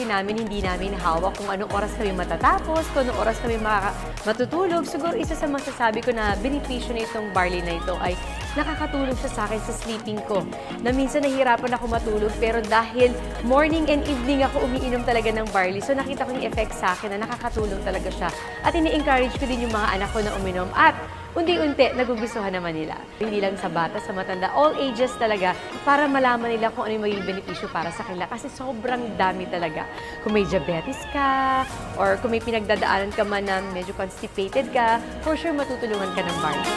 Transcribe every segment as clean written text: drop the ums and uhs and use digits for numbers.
kasi namin, hindi namin hawak kung anong oras kami matatapos, kung anong oras kami matutulog. Siguro isa sa masasabi ko na benepisyo na itong barley na ito ay nakakatulong siya sa akin sa sleeping ko. Na minsan nahihirapan ako matulog, pero dahil morning and evening ako umiinom talaga ng barley, so nakita ko yung effect sa akin na nakakatulong talaga siya. At ini-encourage ko din yung mga anak ko na uminom. At unti-unti, nagugustuhan naman nila. Hindi lang sa bata, sa matanda, all ages talaga, para malaman nila kung ano yung magiging benepisyo para sa kanila. Kasi sobrang dami talaga. Kung may diabetes ka, or kung may pinagdadaanan ka man na medyo constipated ka, for sure matutulungan ka ng barley.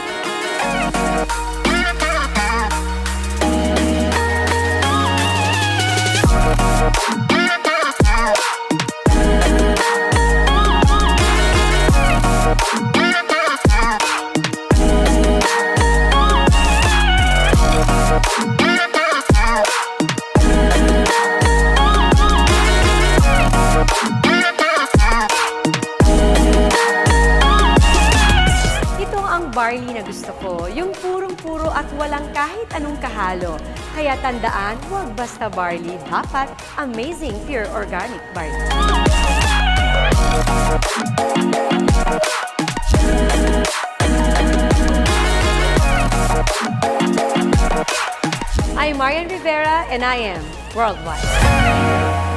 Barley na gusto ko, yung purong-puro at walang kahit anong kahalo. Kaya tandaan, huwag basta barley, dapat amazing pure organic barley. I'm Marian Rivera and I am Worldwide.